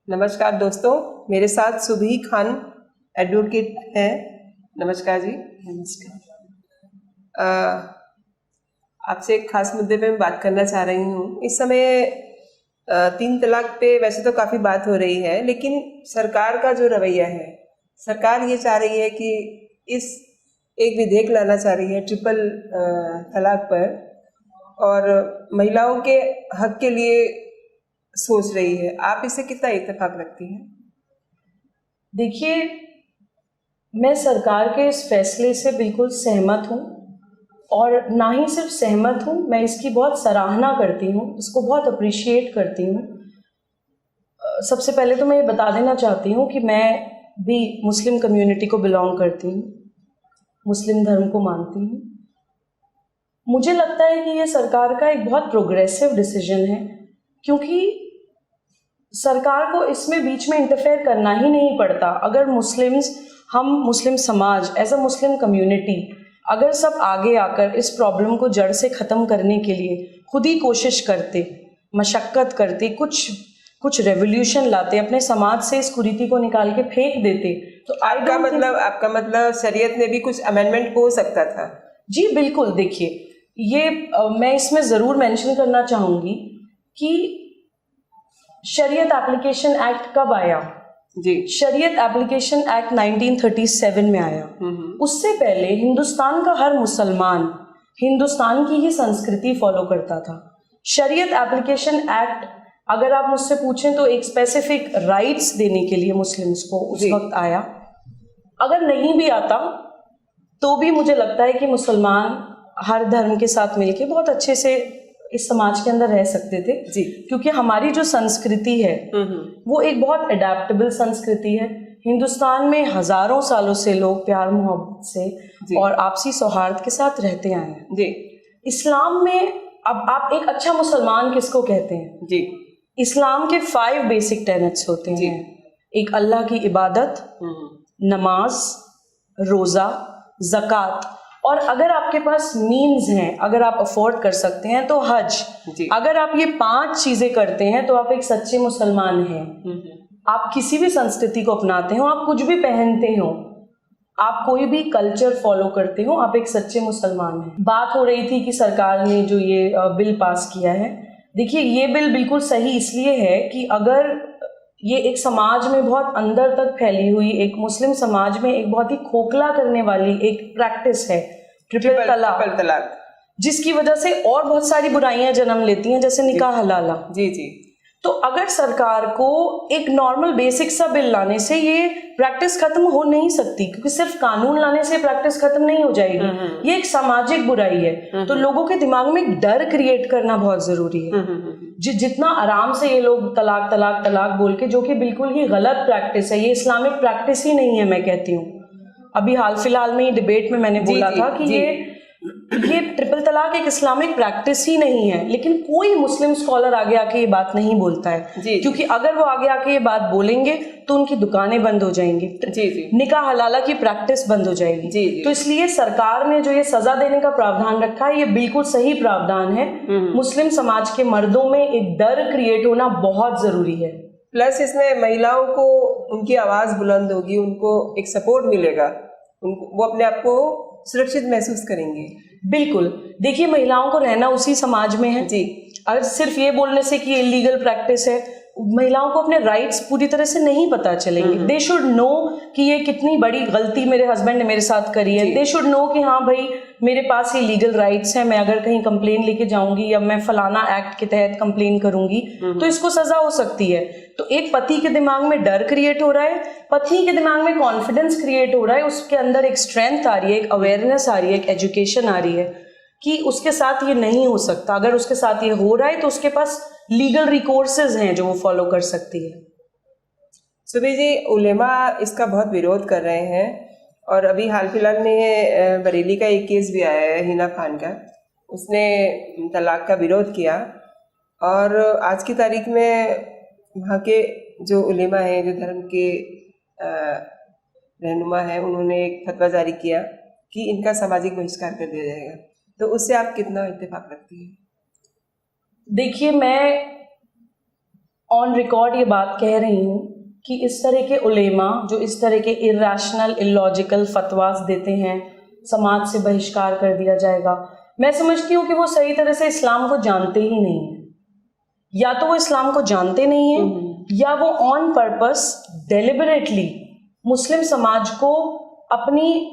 नमस्कार दोस्तों, मेरे साथ सुभी खान एडवोकेट हैं। नमस्कार जी। नमस्कार। आपसे एक खास मुद्दे पे मैं बात करना चाह रही हूँ। इस समय 3 तलाक पे वैसे तो काफ़ी बात हो रही है, लेकिन सरकार का जो रवैया है, सरकार ये चाह रही है कि इस एक विधेयक लाना चाह रही है ट्रिपल तलाक पर, और महिलाओं के हक के लिए सोच रही है। आप इससे कितना इत्तेफाक रखती हैं? देखिए, मैं सरकार के इस फैसले से बिल्कुल सहमत हूँ, और ना ही सिर्फ सहमत हूँ, मैं इसकी बहुत सराहना करती हूँ, इसको बहुत अप्रिशिएट करती हूँ। सबसे पहले तो मैं ये बता देना चाहती हूँ कि मैं भी मुस्लिम कम्युनिटी को बिलोंग करती हूँ, मुस्लिम धर्म को मानती हूँ। मुझे लगता है कि ये सरकार का एक बहुत प्रोग्रेसिव डिसीजन है, क्योंकि सरकार को इसमें बीच में इंटरफेयर करना ही नहीं पड़ता। अगर हम मुस्लिम समाज, एज अ मुस्लिम कम्युनिटी, अगर सब आगे आकर इस प्रॉब्लम को जड़ से ख़त्म करने के लिए खुद ही कोशिश करते, मशक्क़त करते, कुछ रेवोल्यूशन लाते, अपने समाज से इस कुरीति को निकाल के फेंक देते, तो आपका मतलब शरीयत में भी कुछ अमेंडमेंट हो सकता था? जी बिल्कुल। देखिए, ये मैं इसमें ज़रूर मेंशन करना चाहूँगी कि शरीयत एप्लीकेशन एक्ट कब आया? जी, शरीयत एप्लीकेशन एक्ट 1937 में आया। उससे पहले हिंदुस्तान का हर मुसलमान हिंदुस्तान की ही संस्कृति फॉलो करता था। शरीयत एप्लीकेशन एक्ट, अगर आप मुझसे पूछें तो एक स्पेसिफिक राइट्स देने के लिए मुस्लिम्स को उस वक्त आया। अगर नहीं भी आता तो भी मुझे लगता है कि मुसलमान हर धर्म के साथ मिलके बहुत अच्छे से इस समाज के अंदर रह सकते थे जी, क्योंकि हमारी जो संस्कृति है वो एक बहुत अडेप्टेबल संस्कृति है। हिंदुस्तान में हजारों सालों से लोग प्यार मोहब्बत से और आपसी सौहार्द के साथ रहते आए हैं। जी। इस्लाम में, अब आप एक अच्छा मुसलमान किसको कहते हैं? जी, इस्लाम के 5 बेसिक टेनेट्स होते हैं। एक अल्लाह की इबादत, नमाज, रोज़ा, ज़कात, और अगर आपके पास मीन्स हैं, अगर आप अफोर्ड कर सकते हैं तो हज। अगर आप ये 5 चीज़ें करते हैं तो आप एक सच्चे मुसलमान हैं। आप किसी भी संस्कृति को अपनाते हो, आप कुछ भी पहनते हो, आप कोई भी कल्चर फॉलो करते हो, आप एक सच्चे मुसलमान हैं। बात हो रही थी कि सरकार ने जो ये बिल पास किया है, देखिए ये बिल बिल्कुल सही इसलिए है कि अगर ये एक समाज में बहुत अंदर तक फैली हुई, एक मुस्लिम समाज में एक बहुत ही खोखला करने वाली एक प्रैक्टिस है ट्रिपल तलाक, जिसकी वजह से और बहुत सारी बुराइयां जन्म लेती हैं, जैसे निकाह हलाला। जी जी। तो अगर सरकार को एक नॉर्मल बेसिक सा बिल लाने से ये प्रैक्टिस खत्म हो नहीं सकती, क्योंकि सिर्फ कानून लाने से प्रैक्टिस खत्म नहीं हो जाएगी। ये एक सामाजिक बुराई है, तो लोगों के दिमाग में एक डर क्रिएट करना बहुत जरूरी है। जितना आराम से ये लोग तलाक तलाक तलाक बोल के, जो कि बिल्कुल ही गलत प्रैक्टिस है, ये इस्लामिक प्रैक्टिस ही नहीं है, मैं कहती हूँ। अभी हाल फिलहाल में ही डिबेट में मैंने बोला था कि ये ट्रिपल तलाक एक इस्लामिक प्रैक्टिस ही नहीं है, लेकिन कोई मुस्लिम स्कॉलर आगे आके ये बात नहीं बोलता है। क्योंकि अगर वो आगे आके ये बात बोलेंगे तो उनकी दुकानें बंद हो जाएंगी, निकाह हलाला की प्रैक्टिस बंद हो जाएगी। तो इसलिए सरकार ने जो ये सजा देने का प्रावधान रखा है, ये बिल्कुल सही प्रावधान है। मुस्लिम समाज के मर्दों में एक डर क्रिएट होना बहुत जरूरी है। प्लस इसमें महिलाओं को उनकी आवाज बुलंद होगी, उनको एक सपोर्ट मिलेगा, वो अपने आप को सुरक्षित महसूस करेंगे। बिल्कुल। देखिए, महिलाओं को रहना उसी समाज में है। जी। अगर सिर्फ ये बोलने से कि इलीगल प्रैक्टिस है, महिलाओं को अपने राइट्स पूरी तरह से नहीं पता चलेंगे। दे शुड नो कि ये कितनी बड़ी गलती मेरे हस्बैंड ने मेरे साथ करी है। दे शुड नो कि हाँ भाई, मेरे पास ये लीगल राइट्स हैं, मैं अगर कहीं कंप्लेन लेके जाऊंगी या मैं फलाना एक्ट के तहत कंप्लेन करूंगी तो इसको सजा हो सकती है। तो एक पति के दिमाग में डर क्रिएट हो रहा है, पत्नी के दिमाग में कॉन्फिडेंस क्रिएट हो रहा है, उसके अंदर एक स्ट्रेंथ आ रही है, एक अवेयरनेस आ रही है, एक एजुकेशन आ रही है कि उसके साथ ये नहीं हो सकता। अगर उसके साथ ये हो रहा है तो उसके पास लीगल रिकोर्सेज हैं जो वो फॉलो कर सकती है। सुबी जी, उलेमा इसका बहुत विरोध कर रहे हैं, और अभी हाल फिलहाल में बरेली का एक केस भी आया है, हिना खान का। उसने तलाक का विरोध किया, और आज की तारीख में वहाँ के जो उलेमा हैं, जो धर्म के रहनुमा हैं, उन्होंने एक फतवा जारी किया कि इनका सामाजिक बहिष्कार कर दिया जाएगा। तो उससे आप कितना इत्तेफाक रखती हैं? देखिए, मैं ऑन रिकॉर्ड ये बात कह रही हूँ कि इस तरह के उलेमा जो इस तरह के इर्रेशनल इलॉजिकल फतवास देते हैं, समाज से बहिष्कार कर दिया जाएगा, मैं समझती हूँ कि वो सही तरह से इस्लाम को जानते ही नहीं हैं। या तो वो इस्लाम को जानते नहीं हैं या वो ऑन पर्पस डेलिबरेटली मुस्लिम समाज को अपनी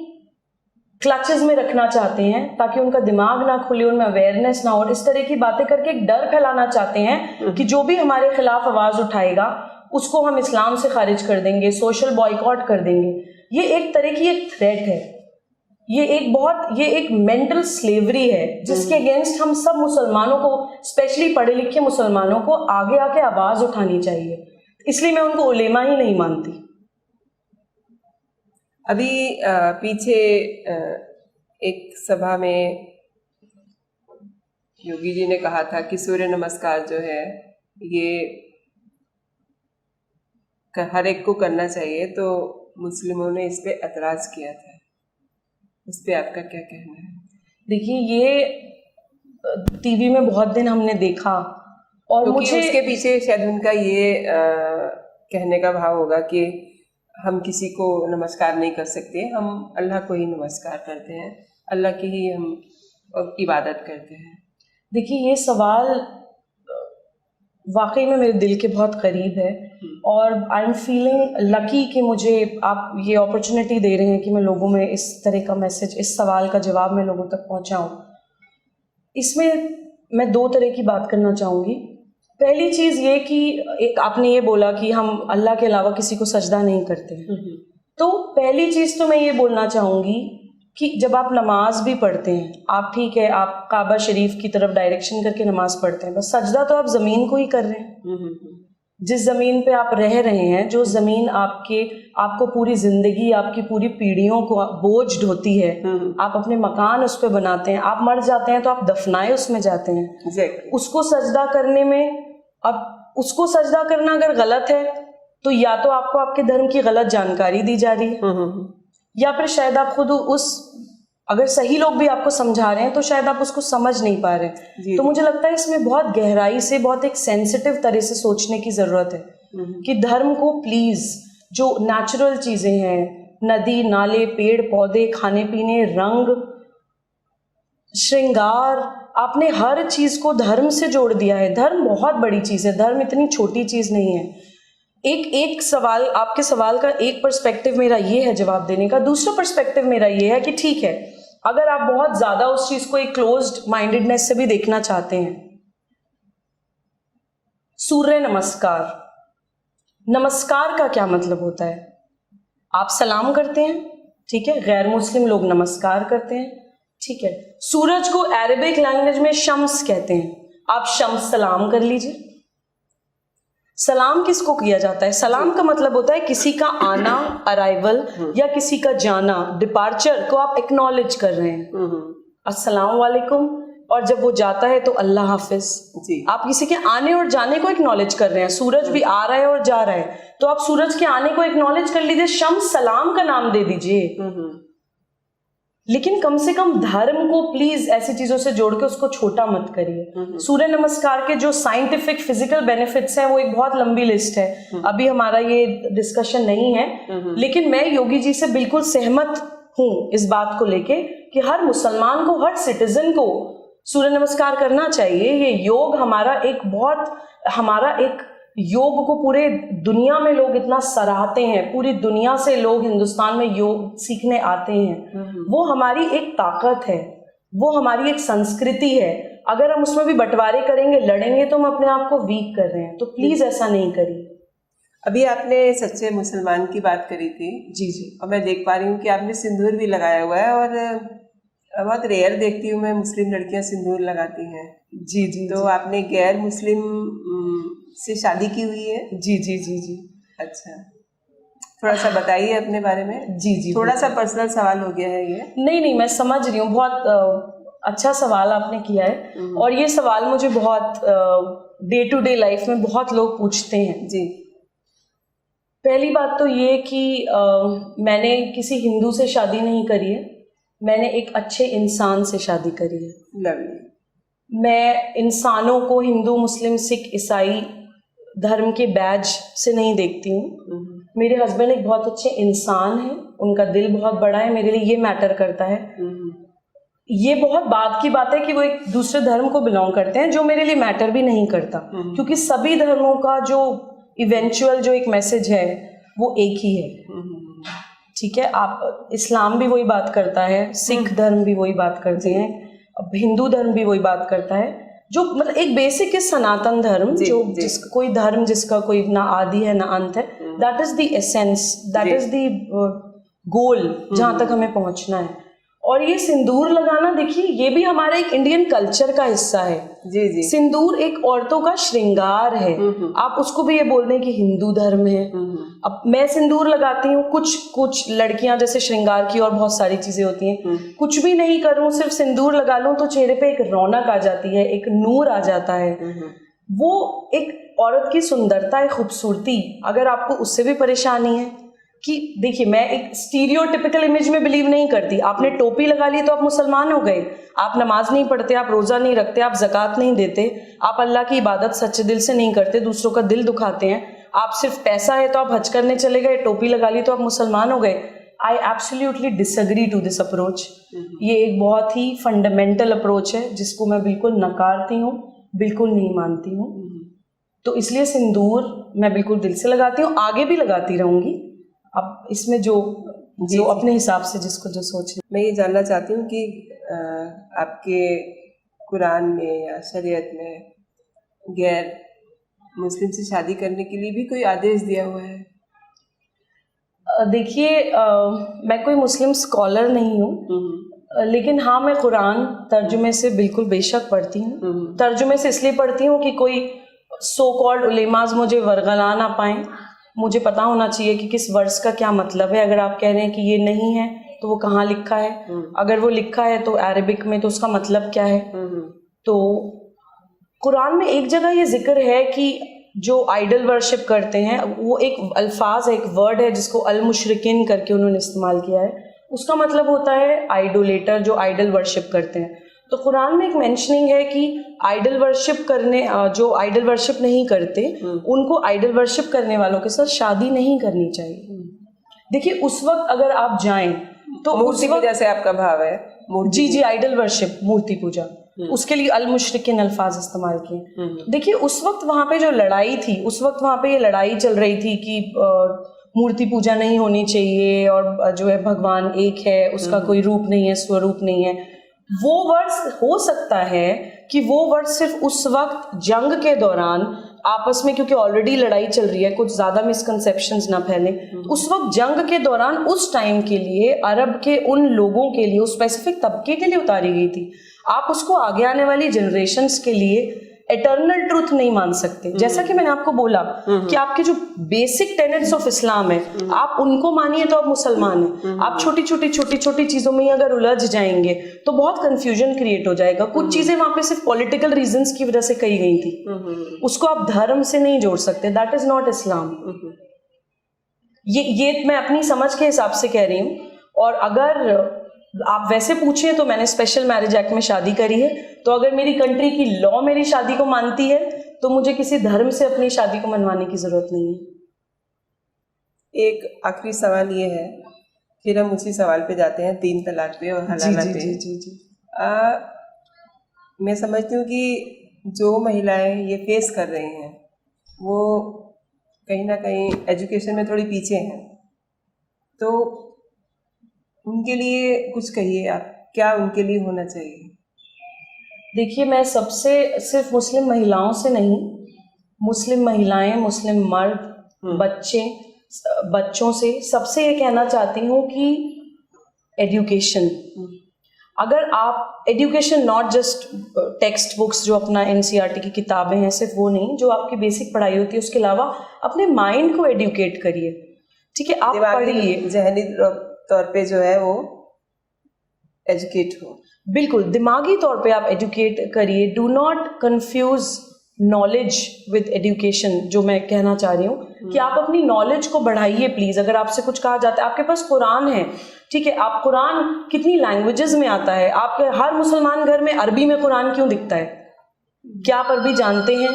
क्लचेस में रखना चाहते हैं ताकि उनका दिमाग ना खुले, उनमें अवेयरनेस ना हो, इस तरह की बातें करके एक डर फैलाना चाहते हैं कि जो भी हमारे खिलाफ आवाज उठाएगा उसको हम इस्लाम से खारिज कर देंगे, सोशल बॉयकॉट कर देंगे। ये एक तरह की एक थ्रेट है, ये एक मेंटल स्लेवरी है जिसके अगेंस्ट हम सब मुसलमानों को, स्पेशली पढ़े लिखे मुसलमानों को आगे आके आवाज उठानी चाहिए। इसलिए मैं उनको उलेमा ही नहीं मानती। अभी पीछे एक सभा में योगी जी ने कहा था कि सूर्य नमस्कार जो है ये हर एक को करना चाहिए, तो मुस्लिमों ने इस पे एतराज किया था। इस पे आपका क्या कहना है? देखिए, ये टीवी में बहुत दिन हमने देखा और मुझे उसके पीछे शायद उनका ये कहने का भाव होगा कि हम किसी को नमस्कार नहीं कर सकते, हम अल्लाह को ही नमस्कार करते हैं, अल्लाह की ही हम इबादत करते हैं। देखिए, ये सवाल वाकई में मेरे दिल के बहुत करीब है और आई एम फीलिंग लकी कि मुझे आप ये अपॉर्चुनिटी दे रहे हैं कि मैं लोगों में इस तरह का मैसेज, इस सवाल का जवाब मैं लोगों तक पहुंचाऊं। इसमें मैं दो तरह की बात करना चाहूँगी। पहली चीज़ ये कि एक आपने ये बोला कि हम अल्लाह के अलावा किसी को सजदा नहीं करते, तो पहली चीज़ तो मैं ये बोलना चाहूँगी कि जब आप नमाज भी पढ़ते हैं, आप ठीक है, आप काबा शरीफ की तरफ डायरेक्शन करके नमाज पढ़ते हैं, बस सजदा तो आप ज़मीन को ही कर रहे हैं। जिस ज़मीन पे आप रह रहे हैं, जो ज़मीन आपको पूरी ज़िंदगी, आपकी पूरी पीढ़ियों को बोझ ढोती है, आप अपने मकान उस पर बनाते हैं, आप मर जाते हैं तो आप दफनाए उसमें जाते हैं। उसको सजदा करने में, अब उसको सजदा करना अगर गलत है तो या तो आपको आपके धर्म की गलत जानकारी दी जा रही है या फिर शायद आप खुद अगर सही लोग भी आपको समझा रहे हैं तो शायद आप उसको समझ नहीं पा रहे। तो मुझे लगता है इसमें बहुत गहराई से, बहुत एक सेंसिटिव तरह से सोचने की जरूरत है कि धर्म को प्लीज, जो नेचुरल चीजें हैं, नदी नाले, पेड़ पौधे, खाने पीने, रंग, श्रृंगार, आपने हर चीज को धर्म से जोड़ दिया है। धर्म बहुत बड़ी चीज है, धर्म इतनी छोटी चीज नहीं है। एक सवाल, आपके सवाल का एक पर्सपेक्टिव मेरा ये है जवाब देने का, दूसरा पर्सपेक्टिव मेरा ये है कि ठीक है, अगर आप बहुत ज्यादा उस चीज को एक क्लोज्ड माइंडेडनेस से भी देखना चाहते हैं, सूर्य नमस्कार, नमस्कार का क्या मतलब होता है? आप सलाम करते हैं, ठीक है, गैर मुस्लिम लोग नमस्कार करते हैं, ठीक है। सूरज को अरेबिक लैंग्वेज में शम्स कहते हैं, आप शम्स सलाम कर लीजिए। सलाम किसको किया जाता है? सलाम का मतलब होता है किसी का आना, अराइवल, या किसी का जाना, डिपार्चर को आप एक्नॉलेज कर रहे हैं, अस्सलाम वालेकुम, और जब वो जाता है तो अल्लाह हाफिज। आप किसी के आने और जाने को एक्नॉलेज कर रहे हैं। सूरज भी आ रहा है और जा रहा है, तो आप सूरज के आने को एक्नॉलेज कर लीजिए, शम्स सलाम का नाम दे दीजिए। लेकिन कम से कम धर्म को प्लीज ऐसी चीजों से जोड़ के उसको छोटा मत करिए। सूर्य नमस्कार के जो साइंटिफिक फिजिकल बेनिफिट्स हैं वो एक बहुत लंबी लिस्ट है, अभी हमारा ये डिस्कशन नहीं है, लेकिन मैं योगी जी से बिल्कुल सहमत हूँ इस बात को लेके कि हर मुसलमान को, हर सिटीजन को सूर्य नमस्कार करना चाहिए। ये योग हमारा एक योग को पूरे दुनिया में लोग इतना सराहते हैं, पूरी दुनिया से लोग हिंदुस्तान में योग सीखने आते हैं। वो हमारी एक ताकत है, वो हमारी एक संस्कृति है। अगर हम उसमें भी बंटवारे करेंगे, लड़ेंगे, तो हम अपने आप को वीक कर रहे हैं। तो प्लीज ऐसा नहीं करिए। अभी आपने सच्चे मुसलमान की बात करी थी। जी जी। और मैं देख पा रही हूँ कि आपने सिंदूर भी लगाया हुआ है, और बहुत रेयर देखती हूँ मैं मुस्लिम लड़कियां सिंदूर लगाती हैं। जी जी। तो आपने गैर मुस्लिम से शादी की हुई है? जी जी जी जी। अच्छा, थोड़ा सा बताइए अपने बारे में। जी जी। थोड़ा सा पर्सनल सवाल हो गया है ये। नहीं, मैं समझ रही हूँ, बहुत अच्छा सवाल आपने किया है, और ये सवाल मुझे बहुत डे टू डे लाइफ में बहुत लोग पूछते हैं। जी। पहली बात तो ये कि मैंने किसी हिंदू से शादी नहीं करी है, मैंने एक अच्छे इंसान से शादी करी है। लवली। मैं इंसानों को, हिंदू, मुस्लिम, सिख, ईसाई, धर्म के बैज से नहीं देखती हूँ। मेरे हस्बैंड एक बहुत अच्छे इंसान हैं, उनका दिल बहुत बड़ा है, मेरे लिए ये मैटर करता है। ये बहुत बात की बात है कि वो एक दूसरे धर्म को बिलोंग करते हैं, जो मेरे लिए मैटर भी नहीं करता, क्योंकि सभी धर्मों का जो इवेंचुअल जो एक मैसेज है वो एक ही है। ठीक है, आप इस्लाम भी वही बात करता है, सिख धर्म भी वही बात करते हैं, अब हिंदू धर्म भी वही बात करता है, जो मतलब एक बेसिक है सनातन धर्म, जो जिसका कोई धर्म जिसका कोई ना आदि है ना अंत है, that is the essence, that is the goal जहाँ तक हमें पहुँचना है। और ये सिंदूर लगाना, देखिए ये भी हमारे एक इंडियन कल्चर का हिस्सा है। जी जी। सिंदूर एक औरतों का श्रृंगार है। आप उसको भी ये बोल दें कि हिंदू धर्म है। अब मैं सिंदूर लगाती हूँ, कुछ लड़कियां जैसे श्रृंगार की और बहुत सारी चीजें होती हैं, कुछ भी नहीं करूँ सिर्फ सिंदूर लगा लूं तो चेहरे पे एक रौनक आ जाती है, एक नूर आ जाता है। वो एक औरत की सुंदरता है, खूबसूरती। अगर आपको उससे भी परेशानी है कि देखिए, मैं एक स्टीरियोटिपिकल इमेज में बिलीव नहीं करती। आपने टोपी लगा ली तो आप मुसलमान हो गए, आप नमाज नहीं पढ़ते, आप रोजा नहीं रखते, आप ज़कात नहीं देते, आप अल्लाह की इबादत सच्चे दिल से नहीं करते, दूसरों का दिल दुखाते हैं, आप सिर्फ पैसा है तो आप हज करने चले गए, टोपी लगा ली तो आप मुसलमान हो गए। I absolutely disagree to this approach. ये एक बहुत ही फंडामेंटल अप्रोच है जिसको मैं बिल्कुल नकारती हूँ, बिल्कुल नहीं मानती हूँ। तो इसलिए सिंदूर मैं बिल्कुल दिल से लगाती हूँ, आगे भी लगाती रहूँगी। अब इसमें जो अपने हिसाब से जिसको जो सोचे। मैं ये जानना चाहती हूँ कि आपके कुरान में या शरीयत में गैर मुस्लिम से शादी करने के लिए भी कोई आदेश दिया हुआ है? देखिए, मैं कोई मुस्लिम स्कॉलर नहीं हूँ, लेकिन हाँ, मैं कुरान तर्जुमे से बिल्कुल बेशक पढ़ती हूँ। तर्जुमे से इसलिए पढ़ती हूँ कि कोई सो कॉल्ड उलेमाज मुझे वर्गला ना पाएं। मुझे पता होना चाहिए कि किस वर्ड्स का क्या मतलब है। अगर आप कह रहे हैं कि ये नहीं है तो वो कहाँ लिखा है, अगर वो लिखा है तो अरबिक में, तो उसका मतलब क्या है। तो कुरान में एक जगह ये जिक्र है कि जो आइडल वर्शिप करते हैं, वो एक अल्फाज है, एक वर्ड है जिसको अल मुशरिकिन करके उन्होंने इस्तेमाल किया है, उसका मतलब होता है आइडोलेटर, जो आइडल वर्शिप करते हैं। तो कुरान में एक मेंशनिंग है कि आइडल वर्शिप करने, जो आइडल वर्शिप नहीं करते, उनको आइडल वर्शिप करने वालों के साथ शादी नहीं करनी चाहिए। देखिए, उस वक्त अगर आप जाएं तो मूर्ति पूजा से आपका भाव है? जी जी, आइडल वर्शिप, मूर्ति पूजा, उसके लिए अल मुशरिकिन अल्फाज इस्तेमाल किए। देखिए, उस वक्त वहां पे जो लड़ाई थी, उस वक्त वहां पे ये लड़ाई चल रही थी कि मूर्ति पूजा नहीं होनी चाहिए और जो है भगवान एक है, उसका कोई रूप नहीं है, स्वरूप नहीं है। वो वर्ड्स, हो सकता है कि वो वर्ड्स सिर्फ उस वक्त जंग के दौरान आपस में, क्योंकि ऑलरेडी लड़ाई चल रही है, कुछ ज्यादा मिसकंसेप्शंस ना फैले, उस वक्त जंग के दौरान उस टाइम के लिए अरब के उन लोगों के लिए, उस स्पेसिफिक तबके के लिए उतारी गई थी। आप उसको आगे आने वाली जनरेशन्स के लिए एटर्नल ट्रूथ नहीं मान सकते। जैसा कि मैंने आपको बोला कि आपके जो बेसिक टेनेट्स ऑफ इस्लाम है, आप उनको मानिए तो आप मुसलमान हैं। आप छोटी छोटी चीजों में ही अगर उलझ जाएंगे तो बहुत कंफ्यूजन क्रिएट हो जाएगा। कुछ चीजें वहां पे सिर्फ पॉलिटिकल रीजंस की वजह से कही गई थी, उसको आप धर्म से नहीं जोड़ सकते। दैट इज नॉट इस्लाम। ये मैं अपनी समझ के हिसाब से कह रही हूँ। और अगर आप वैसे पूछें तो मैंने स्पेशल मैरिज एक्ट में शादी करी है, तो अगर मेरी कंट्री की लॉ मेरी शादी को मानती है तो मुझे किसी धर्म से अपनी शादी को मनवाने की जरूरत नहीं है। एक आखिरी सवाल ये है, फिर हम उसी सवाल पे जाते हैं, 3 तलाक पे और हलाला पे। जी। मैं समझती हूँ कि जो महिलाएं ये फेस कर रही हैं वो कहीं ना कहीं एजुकेशन में थोड़ी पीछे हैं, तो उनके लिए कुछ कहिए आप, क्या उनके लिए होना चाहिए? देखिए, मैं सबसे, सिर्फ मुस्लिम महिलाओं से नहीं, मुस्लिम महिलाएं, मुस्लिम मर्द, बच्चों से, सबसे ये कहना चाहती हूँ कि एजुकेशन, अगर आप education, not just text books जो अपना एनसीईआरटी की किताबें हैं, सिर्फ वो नहीं, जो आपकी बेसिक पढ़ाई होती है, उसके अलावा अपने माइंड को एडुकेट करिए। ठीक है, आप पढ़िए, जहनी तौर पे जो है वो एजुकेट हो। बिल्कुल, दिमागी तौर पे आप एजुकेट करिए। Do not confuse knowledge with education. जो मैं कहना चाह रही हूँ कि आप अपनी नॉलेज को बढ़ाइए प्लीज। अगर आपसे कुछ कहा जाता है, आपके पास कुरान है, ठीक है, आप कुरान कितनी लैंग्वेजेस में आता है, आपके हर मुसलमान घर में अरबी में कुरान क्यों दिखता है? क्या आप अरबी जानते हैं?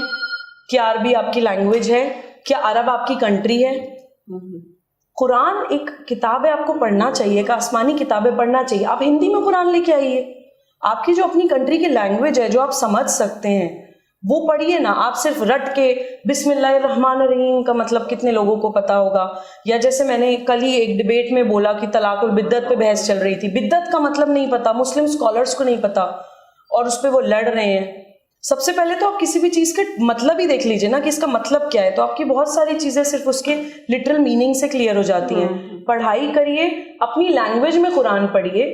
क्या अरबी आपकी लैंग्वेज है? क्या अरब आपकी कंट्री है? कुरान एक किताब है, आपको पढ़ना चाहिए, एक आसमानी किताबें पढ़ना चाहिए। आप हिंदी में कुरान लेके आइए, आपकी जो अपनी कंट्री की लैंग्वेज है जो आप समझ सकते हैं वो पढ़िए ना। आप सिर्फ रट के बिस्मिल्लाहिर्रहमानिर्रहीम का मतलब कितने लोगों को पता होगा? या जैसे मैंने कल ही एक डिबेट में बोला कि तलाकुल बिद्दत पे बहस चल रही थी, बिद्दत का मतलब नहीं पता, मुस्लिम स्कॉलर्स को नहीं पता और उस पर वो लड़ रहे हैं। सबसे पहले तो आप किसी भी चीज़ का मतलब ही देख लीजिए ना कि इसका मतलब क्या है, तो आपकी बहुत सारी चीज़ें सिर्फ उसके लिटरल मीनिंग से क्लियर हो जाती हैं। पढ़ाई करिए, अपनी लैंग्वेज में कुरान पढ़िए,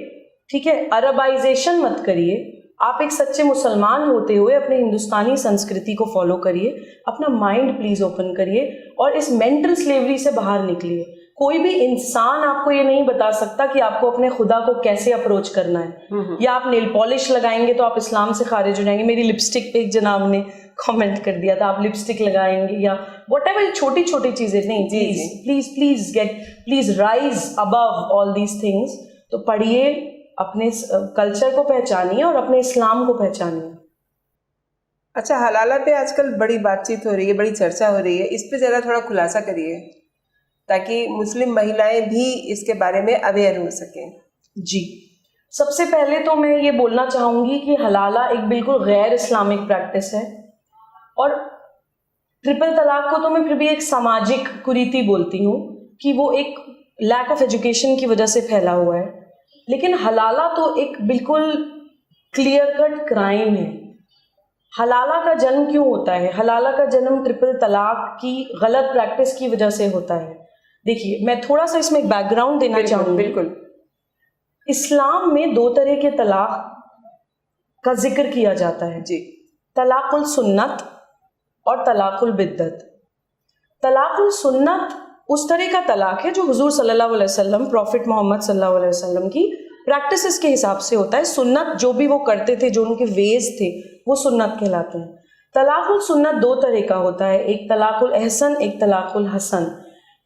ठीक है? अरबाइजेशन मत करिए। आप एक सच्चे मुसलमान होते हुए अपने हिंदुस्तानी संस्कृति को फॉलो करिए, अपना माइंड प्लीज ओपन करिए और इस मेंटल स्लेवरी से बाहर निकलिए। कोई भी इंसान आपको ये नहीं बता सकता कि आपको अपने खुदा को कैसे अप्रोच करना है। या आप नेल पॉलिश लगाएंगे तो आप इस्लाम से खारिज हो जाएंगे। मेरी लिपस्टिक पे एक जनाब ने कमेंट कर दिया था, आप लिपस्टिक लगाएंगे या व्हाटएवर, छोटी छोटी चीजें नहीं। Please rise above all these things. तो पढ़िए, अपने कल्चर को पहचानिए और अपने इस्लाम को पहचानिए। अच्छा, हलाला पे आजकल बड़ी बातचीत हो रही है, बड़ी चर्चा हो रही है, इस पे ज़रा थोड़ा खुलासा करिए ताकि मुस्लिम महिलाएं भी इसके बारे में अवेयर हो सकें। जी, सबसे पहले तो मैं ये बोलना चाहूँगी कि हलाला एक बिल्कुल गैर इस्लामिक प्रैक्टिस है और ट्रिपल तलाक को तो मैं फिर भी एक सामाजिक कुरीति बोलती हूँ कि वो एक लैक ऑफ एजुकेशन की वजह से फैला हुआ है। लेकिन हलाला तो एक बिल्कुल क्लियर कट क्राइम है। हलाला का जन्म क्यों होता है? हलाला का जन्म ट्रिपल तलाक की गलत प्रैक्टिस की वजह से होता है। देखिए, मैं थोड़ा सा इसमें एक बैकग्राउंड देना चाहूँगी। बिल्कुल। इस्लाम में 2 तरह के तलाक का जिक्र किया जाता है जी। तलाकुल सुन्नत और तलाकुल बिद्दत। तलाकुल सुन्नत उस तरह का तलाक है जो हुजूर सल्लल्लाहु अलैहि वसल्लम, प्रॉफिट मोहम्मद सल्लल्लाहु अलैहि वसल्लम की प्रैक्टिसेस के हिसाब से होता है। सुन्नत जो भी वो करते थे, जो उनके वेज थे, वो सुन्नत कहलाते हैं। तलाकुल सुन्नत 2 तरह का होता है, एक तलाकुल एहसन, एक तलाकुल हसन।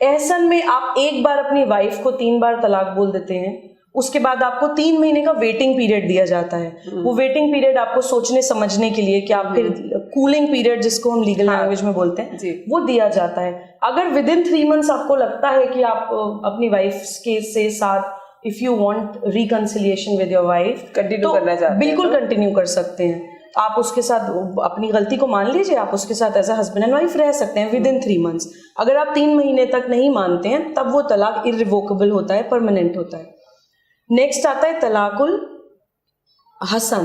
एहसन में आप एक बार अपनी वाइफ को 3 बार तलाक बोल देते हैं, उसके बाद आपको 3 महीने का वेटिंग पीरियड दिया जाता है। वो वेटिंग पीरियड आपको सोचने समझने के लिए कि आप फिर कूलिंग पीरियड जिसको हम लीगल लैंग्वेज में बोलते हैं, वो दिया जाता है। अगर विद इन 3 मंथ्स आपको लगता है कि आप अपनी वाइफ के से साथ if you want reconciliation with your wife continue करना चाहते हैं, बिल्कुल कंटिन्यू कर सकते हैं। आप उसके साथ अपनी गलती को मान लीजिए, आप उसके साथ as a husband and wife रह सकते हैं विद इन 3 मंथ्स। अगर आप 3 महीने तक नहीं मानते हैं तब वो तलाक इररिवोकेबल होता है, परमानेंट होता है। नेक्स्ट आता है तलाकुल हसन।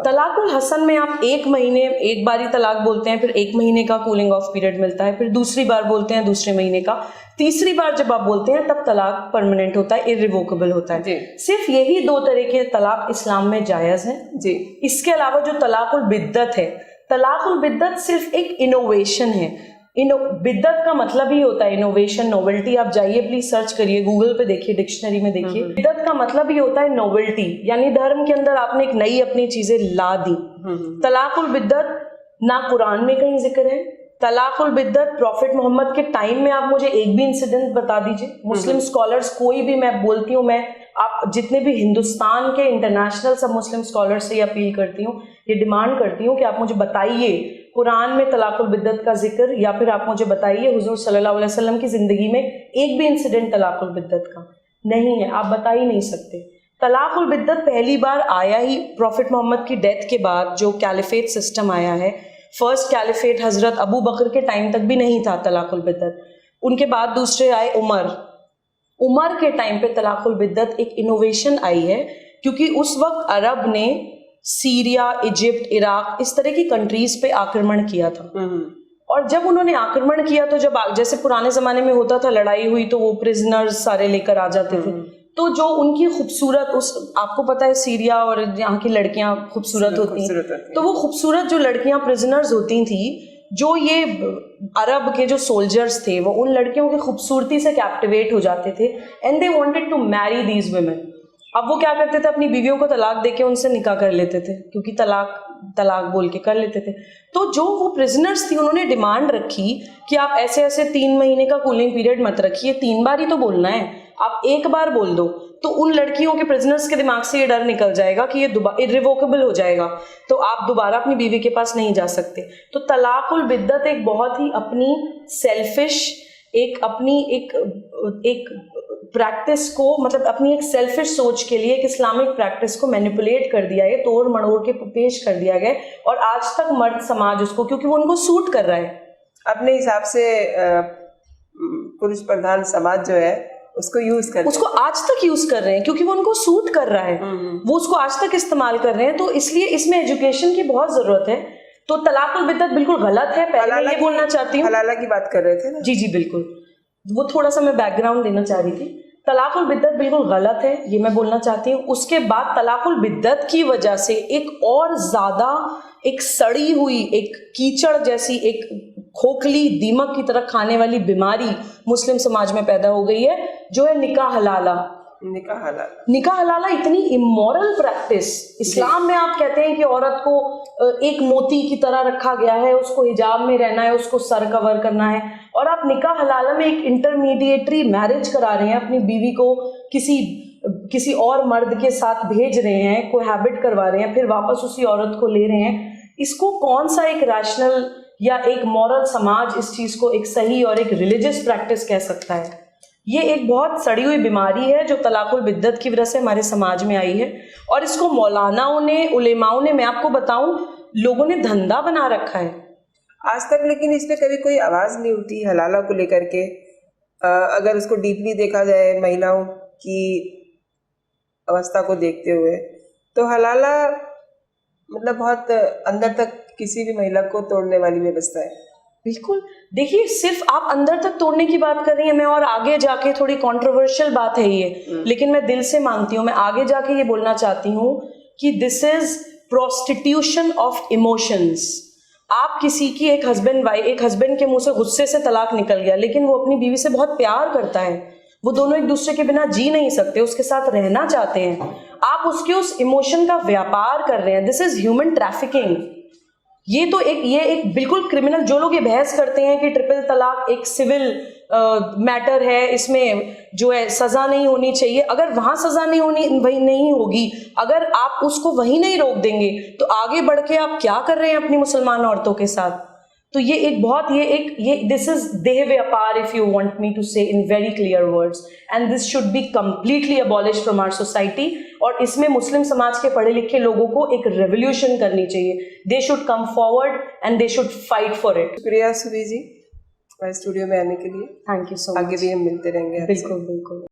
तलाकुल हसन में आप 1 महीने एक बारी तलाक बोलते हैं, फिर 1 महीने का कूलिंग ऑफ पीरियड मिलता है, फिर दूसरी बार बोलते हैं दूसरे महीने का, तीसरी बार जब आप बोलते हैं तब तलाक परमानेंट होता है, इररिवोकेबल होता है। सिर्फ यही 2 तरह के तलाक इस्लाम में जायज़ हैं जी। इसके अलावा जो तलाकुल बिद्दत है, तलाकुल बिद्दत सिर्फ एक इनोवेशन है। बिद्दत का मतलब ही होता है इनोवेशन, नोवेल्टी। आप जाइए प्लीज सर्च करिए, गूगल पे देखिए, डिक्शनरी में देखिए। बिद्दत का मतलब ही होता है नोवेल्टी, यानी धर्म के अंदर आपने एक नई अपनी चीजें ला दी। तलाकुल बिद्दत ना कुरान में कहीं जिक्र है। तलाकुल बिद्दत प्रॉफिट मोहम्मद के टाइम में आप मुझे एक भी इंसिडेंट बता दीजिए। मुस्लिम स्कॉलर्स कोई भी, मैं बोलती हूँ, मैं आप जितने भी हिंदुस्तान के इंटरनेशनल सब मुस्लिम स्कॉलर्स से अपील करती हूँ, ये डिमांड करती हूँ कि आप मुझे बताइए कुरान में तलाकुल बिद्दत का जिक्र, या फिर आप मुझे बताइए हुजूर सल्लल्लाहु अलैहि वसल्लम की जिंदगी में एक भी इंसिडेंट तलाकुल बिद्दत का नहीं है। आप बता ही नहीं सकते। तलाकुल बिद्दत पहली बार आया ही प्रॉफिट मोहम्मद की डेथ के बाद, जो कैलिफेट सिस्टम आया है। फर्स्ट कैलिफेट हजरत अबू बकर के टाइम तक भी नहीं था तलाकुल बिद्दत, उनके बाद दूसरे आए उमर के टाइम पे तलाकुल बिद्दत एक इनोवेशन आई है, क्योंकि उस वक्त अरब ने सीरिया, इजिप्ट, इराक, इस तरह की कंट्रीज पे आक्रमण किया था। और जब उन्होंने आक्रमण किया तो जब जैसे पुराने जमाने में होता था, लड़ाई हुई तो वो प्रिजनर्स सारे लेकर आ जाते थे। तो जो उनकी खूबसूरत, उस आपको पता है सीरिया और यहाँ की लड़कियां खूबसूरत होती हैं, तो वो खूबसूरत जो लड़कियां प्रिजनर्स होती थी, जो ये अरब के जो सोल्जर्स थे, वो उन लड़कियों की खूबसूरती से कैप्टिवेट हो जाते थे and they wanted to marry these women. अब वो क्या करते थे, अपनी बीवियों को तलाक देके उनसे निकाह कर लेते थे, क्योंकि तलाक बोल के कर लेते थे। तो जो वो प्रिजनर्स थी, उन्होंने डिमांड रखी कि आप ऐसे ऐसे 3 महीने का कूलिंग पीरियड मत रखिए, 3 बार ही तो बोलना है, आप एक बार बोल दो तो उन लड़कियों के प्रिजनर्स के दिमाग से ये डर निकल जाएगा कि ये इर्रिवोकेबल हो जाएगा, तो आप दोबारा अपनी बीवी के पास नहीं जा सकते। तो तलाकुल बिद्दत एक बहुत ही अपनी सेल्फिश, एक अपनी एक प्रैक्टिस को, मतलब अपनी एक सेल्फिश सोच के लिए एक इस्लामिक प्रैक्टिस को मैनिपुलेट कर दिया है, तोड़ मड़ोड़ के पेश कर दिया गया, और आज तक मर्द समाज उसको, क्योंकि वो उनको सूट कर रहा है अपने हिसाब से, पुरुष प्रधान समाज जो है उसको यूज कर, उसको आज तक यूज कर रहे हैं क्योंकि वो उनको सूट कर रहा है, वो उसको आज तक इस्तेमाल कर रहे हैं। तो इसलिए इसमें एजुकेशन की बहुत जरूरत है। तो तलाकुल बिद्दत बिल्कुल गलत है, पहले मैं ये बोलना चाहती हूँ। हलाला की बात कर रहे थे ना? जी जी बिल्कुल, वो थोड़ा सा मैं बैकग्राउंड देना चाह रही थी। तलाकुल बिद्दत बिल्कुल गलत है, ये मैं बोलना चाहती हूँ। उसके बाद तलाकुल बिद्दत की वजह से एक और ज्यादा एक सड़ी हुई, एक कीचड़ जैसी, एक खोखली दीमक की तरह खाने वाली बीमारी मुस्लिम समाज में पैदा हो गई है, जो है निकाह हलाला। निकाह हलाला इतनी इमोरल प्रैक्टिस, इस्लाम में आप कहते हैं कि औरत को एक मोती की तरह रखा गया है, उसको हिजाब में रहना है, उसको सर कवर करना है, और आप निकाह हलाला में एक इंटरमीडिएटरी मैरिज करा रहे हैं, अपनी बीवी को किसी और मर्द के साथ भेज रहे हैं, कोहैबिट करवा रहे हैं, फिर वापस उसी औरत को ले रहे हैं। इसको कौन सा एक रैशनल या एक मॉरल समाज इस चीज को एक सही और एक रिलीजियस प्रैक्टिस कह सकता है? ये एक बहुत सड़ी हुई बीमारी है जो तलाकुल बिद्दत की वजह से हमारे समाज में आई है, और इसको मौलानाओं ने, उलेमाओं ने, मैं आपको बताऊं, लोगों ने धंधा बना रखा है आज तक। लेकिन इस पे कभी कोई आवाज नहीं उठी हलाला को लेकर के। अगर उसको डीपली देखा जाए, महिलाओं की अवस्था को देखते हुए, तो हलाला मतलब बहुत अंदर तक किसी भी महिला को तोड़ने वाली व्यवस्था है। बिल्कुल, देखिए सिर्फ आप अंदर तक तोड़ने की बात कर रही हैं, मैं और आगे जाके, थोड़ी कंट्रोवर्शियल बात है ये, लेकिन मैं दिल से मानती हूँ, मैं आगे जाके ये बोलना चाहती हूँ कि this is prostitution of emotions. आप किसी की एक हस्बैंड के मुंह से गुस्से से तलाक निकल गया, लेकिन वो अपनी बीवी से बहुत प्यार करता है, वो दोनों एक दूसरे के बिना जी नहीं सकते, उसके साथ रहना चाहते हैं, आप उसके उस इमोशन का व्यापार कर रहे हैं। This is human trafficking. ये एक बिल्कुल क्रिमिनल, जो लोग ये बहस करते हैं कि ट्रिपल तलाक एक सिविल मैटर है, इसमें जो है सजा नहीं होनी चाहिए, अगर वहां सजा वही नहीं होगी, अगर आप उसको वही नहीं रोक देंगे, तो आगे बढ़ के आप क्या कर रहे हैं अपनी मुसलमान औरतों के साथ? तो ये एक बहुत दिस इज देह व्यापार, if you want me to say in very clear words, and this should be completely abolished from our society. और इसमें मुस्लिम समाज के पढ़े लिखे लोगों को एक रेवोल्यूशन करनी चाहिए। They should come forward and they should fight for it. शुक्रिया सुबी जी, स्टूडियो में आने के लिए। Thank you so much. आगे भी हम मिलते रहेंगे। बिल्कुल बिल्कुल।